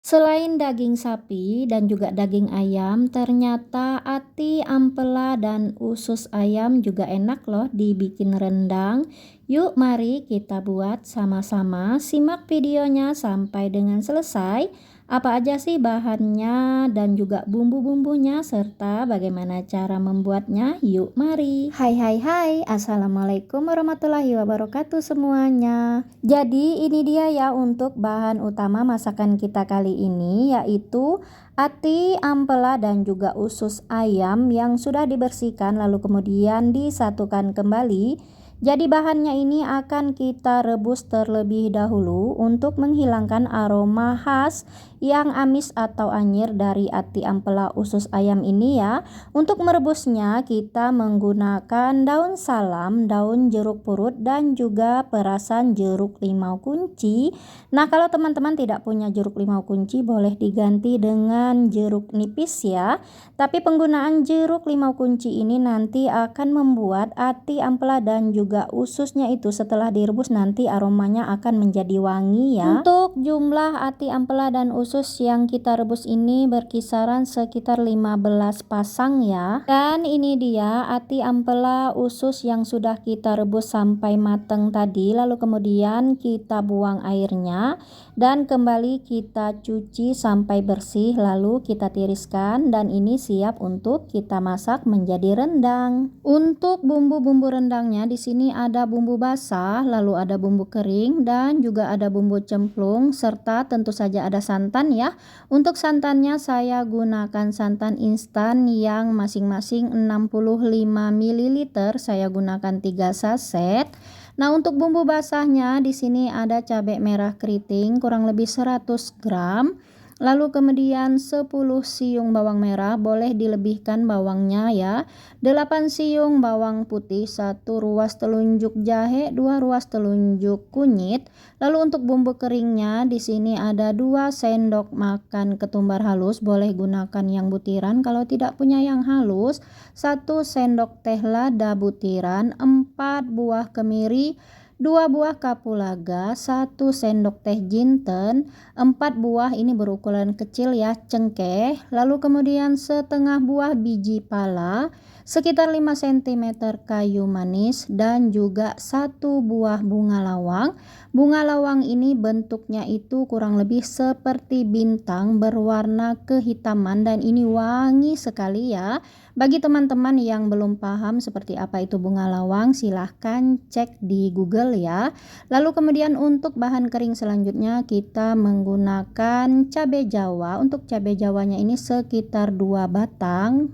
Selain daging sapi dan juga daging ayam, ternyata ati, ampela, dan usus ayam juga enak loh dibikin rendang. Yuk mari kita buat sama-sama. Simak videonya sampai dengan selesai. Apa aja sih bahannya dan juga bumbu-bumbunya serta bagaimana cara membuatnya? Yuk mari. Hai hai hai, Assalamualaikum warahmatullahi wabarakatuh semuanya. Jadi ini dia ya untuk bahan utama masakan kita kali ini, yaitu ati, ampela, dan juga usus ayam yang sudah dibersihkan lalu kemudian disatukan kembali. Jadi bahannya ini akan kita rebus terlebih dahulu untuk menghilangkan aroma khas yang amis atau anyir dari ati, ampela, usus ayam ini ya. Untuk merebusnya kita menggunakan daun salam, daun jeruk purut, dan juga perasan jeruk limau kunci. Nah, kalau teman-teman tidak punya jeruk limau kunci boleh diganti dengan jeruk nipis ya. Tapi penggunaan jeruk limau kunci ini nanti akan membuat ati, ampela, dan juga ususnya itu setelah direbus nanti aromanya akan menjadi wangi ya. Untuk jumlah ati, ampela, dan usus yang kita rebus ini berkisaran sekitar 15 pasang ya. Dan ini dia ati, ampela, usus yang sudah kita rebus sampai matang tadi. Lalu kemudian kita buang airnya dan kembali kita cuci sampai bersih, lalu kita tiriskan dan ini siap untuk kita masak menjadi rendang. Untuk bumbu-bumbu rendangnya di sini ada bumbu basah, lalu ada bumbu kering dan juga ada bumbu cemplung serta tentu saja ada santan ya. Untuk santannya saya gunakan santan instan yang masing-masing 65 ml, saya gunakan 3 saset. Nah, untuk bumbu basahnya di sini ada cabai merah keriting kurang lebih 100 gram. Lalu kemudian 10 siung bawang merah, boleh dilebihkan bawangnya ya. 8 siung bawang putih, 1 ruas telunjuk jahe, 2 ruas telunjuk kunyit. Lalu untuk bumbu keringnya di sini ada 2 sendok makan ketumbar halus, boleh gunakan yang butiran kalau tidak punya yang halus. 1 sendok teh lada butiran, 4 buah kemiri, 2 buah kapulaga, 1 sendok teh jinten, 4 buah ini berukuran kecil ya cengkeh, lalu kemudian setengah buah biji pala, sekitar 5 cm kayu manis, dan juga 1 buah bunga lawang. Bunga lawang ini bentuknya itu kurang lebih seperti bintang berwarna kehitaman dan ini wangi sekali ya. Bagi teman-teman yang belum paham seperti apa itu bunga lawang, silahkan cek di Google ya. Lalu kemudian untuk bahan kering selanjutnya kita menggunakan cabai jawa. Untuk cabai jawanya ini sekitar 2 batang.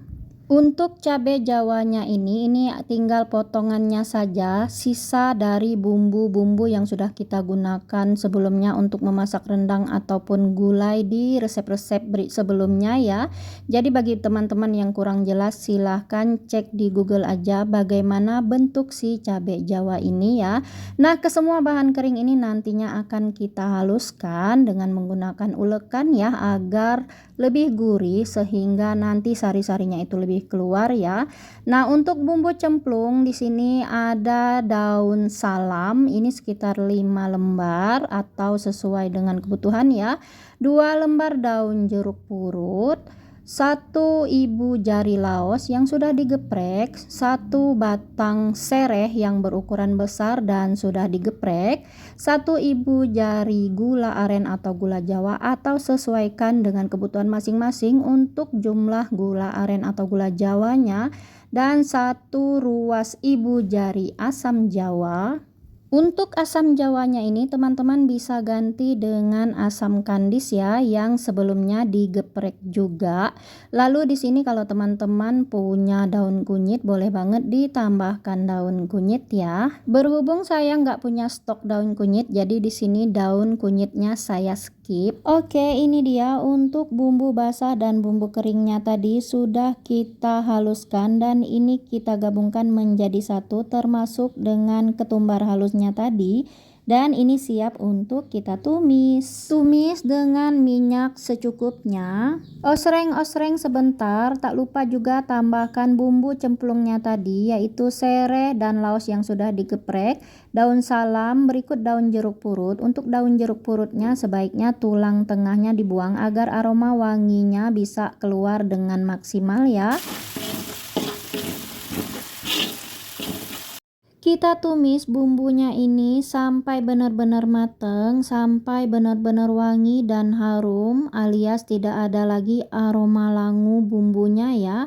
Untuk cabai jawanya ini tinggal potongannya saja, sisa dari bumbu-bumbu yang sudah kita gunakan sebelumnya untuk memasak rendang ataupun gulai di resep-resep sebelumnya ya. Jadi bagi teman-teman yang kurang jelas silahkan cek di Google aja bagaimana bentuk si cabai jawa ini ya. Nah, ke semua bahan kering ini nantinya akan kita haluskan dengan menggunakan ulekan ya agar lebih gurih sehingga nanti sari-sarinya itu lebih keluar ya. Nah, untuk bumbu cemplung di sini ada daun salam, ini sekitar 5 lembar atau sesuai dengan kebutuhan ya. 2 lembar daun jeruk purut, 1 ibu jari laos yang sudah digeprek, 1 batang sereh yang berukuran besar dan sudah digeprek, 1 ibu jari gula aren atau gula jawa atau sesuaikan dengan kebutuhan masing-masing untuk jumlah gula aren atau gula jawanya, dan 1 ruas ibu jari asam jawa. Untuk asam jawanya ini teman-teman bisa ganti dengan asam kandis ya yang sebelumnya digeprek juga. Lalu di sini kalau teman-teman punya daun kunyit boleh banget ditambahkan daun kunyit ya. Berhubung saya nggak punya stok daun kunyit jadi di sini daun kunyitnya saya skip. Oke, ini dia untuk bumbu basah dan bumbu keringnya tadi sudah kita haluskan dan ini kita gabungkan menjadi satu termasuk dengan ketumbar halusnya tadi. Dan ini siap untuk kita tumis. Tumis dengan minyak secukupnya. Osreng-osreng sebentar, tak lupa juga tambahkan bumbu cemplungnya tadi, yaitu sereh dan laos yang sudah digeprek, daun salam, berikut daun jeruk purut. Untuk daun jeruk purutnya sebaiknya tulang tengahnya dibuang agar aroma wanginya bisa keluar dengan maksimal ya. Kita tumis bumbunya ini sampai benar-benar matang, sampai benar-benar wangi dan harum, alias tidak ada lagi aroma langu bumbunya ya.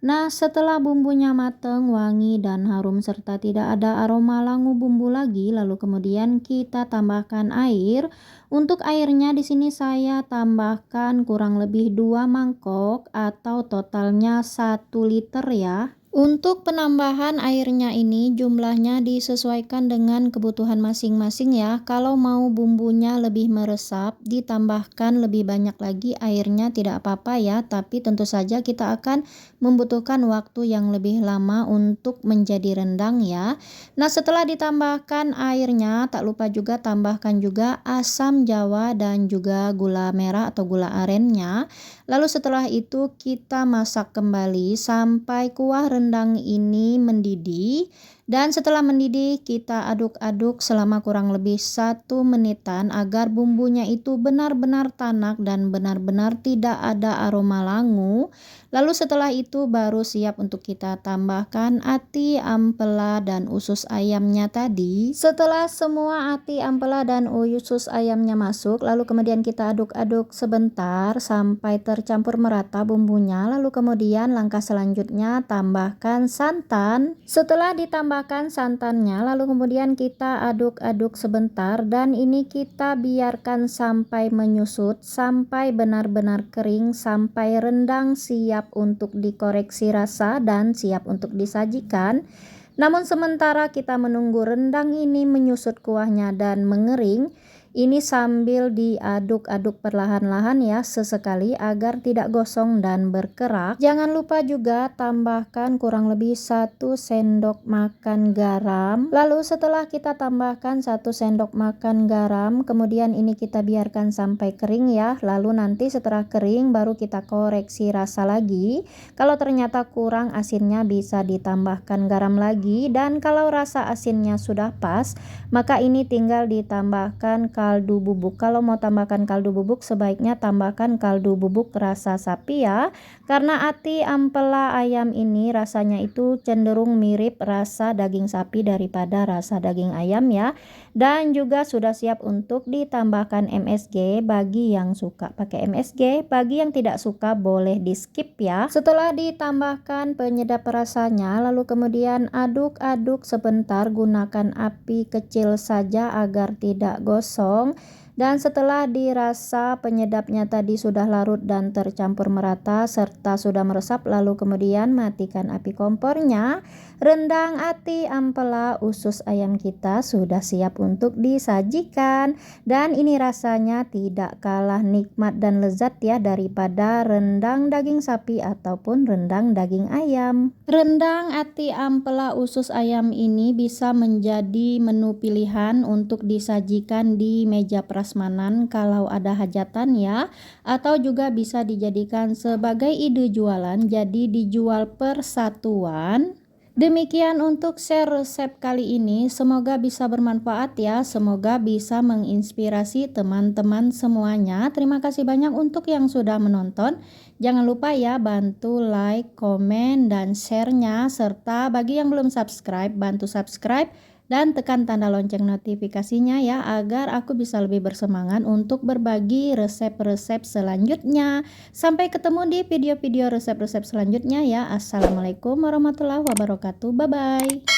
Nah, setelah bumbunya matang, wangi dan harum serta tidak ada aroma langu bumbu lagi, lalu kemudian kita tambahkan air. Untuk airnya di sini saya tambahkan kurang lebih 2 mangkok atau totalnya 1 liter ya. Untuk penambahan airnya ini jumlahnya disesuaikan dengan kebutuhan masing-masing ya. Kalau mau bumbunya lebih meresap, ditambahkan lebih banyak lagi airnya tidak apa-apa ya. Tapi tentu saja kita akan membutuhkan waktu yang lebih lama untuk menjadi rendang ya. Nah, setelah ditambahkan airnya, tak lupa juga tambahkan juga asam jawa dan juga gula merah atau gula arennya. Lalu setelah itu kita masak kembali sampai kuah rendang ini mendidih. Dan setelah mendidih kita aduk-aduk selama kurang lebih 1 menitan agar bumbunya itu benar-benar tanak dan benar-benar tidak ada aroma langu. Lalu setelah itu baru siap untuk kita tambahkan ati, ampela, dan usus ayamnya tadi. Setelah semua ati, ampela, dan usus ayamnya masuk, lalu kemudian kita aduk-aduk sebentar sampai tercampur merata bumbunya. Lalu kemudian langkah selanjutnya tambahkan santan. Setelah ditambahkan santannya, lalu kemudian kita aduk-aduk sebentar dan ini kita biarkan sampai menyusut, sampai benar-benar kering, sampai rendang siap untuk dikoreksi rasa dan siap untuk disajikan. Namun sementara kita menunggu rendang ini menyusut kuahnya dan mengering, ini sambil diaduk-aduk perlahan-lahan ya sesekali agar tidak gosong dan berkerak. Jangan lupa juga tambahkan kurang lebih 1 sendok makan garam. Lalu setelah kita tambahkan 1 sendok makan garam, kemudian ini kita biarkan sampai kering ya. Lalu nanti setelah kering baru kita koreksi rasa lagi. Kalau ternyata kurang asinnya bisa ditambahkan garam lagi, dan kalau rasa asinnya sudah pas, maka ini tinggal ditambahkan kaldu bubuk. Kalau mau tambahkan kaldu bubuk sebaiknya tambahkan kaldu bubuk rasa sapi ya. Karena ati, ampela, ayam ini rasanya itu cenderung mirip rasa daging sapi daripada rasa daging ayam ya. Dan juga sudah siap untuk ditambahkan MSG bagi yang suka pakai MSG, bagi yang tidak suka boleh di skip ya. Setelah ditambahkan penyedap rasanya, lalu kemudian aduk-aduk sebentar, gunakan api kecil saja agar tidak gosong. Dan setelah dirasa penyedapnya tadi sudah larut dan tercampur merata serta sudah meresap, lalu kemudian matikan api kompornya. Rendang ati, ampela, usus ayam kita sudah siap untuk disajikan. Dan ini rasanya tidak kalah nikmat dan lezat ya daripada rendang daging sapi ataupun rendang daging ayam. Rendang ati, ampela, usus ayam ini bisa menjadi menu pilihan untuk disajikan di meja prasmanan kalau ada hajatan ya, atau juga bisa dijadikan sebagai ide jualan, jadi dijual per satuan. Demikian untuk share resep kali ini, semoga bisa bermanfaat ya, semoga bisa menginspirasi teman-teman semuanya. Terima kasih banyak untuk yang sudah menonton. Jangan lupa ya bantu like, komen, dan share-nya, serta bagi yang belum subscribe, bantu subscribe dan tekan tanda lonceng notifikasinya ya, agar aku bisa lebih bersemangat untuk berbagi resep-resep selanjutnya. Sampai ketemu di video-video resep-resep selanjutnya ya. Assalamualaikum warahmatullahi wabarakatuh. Bye-bye.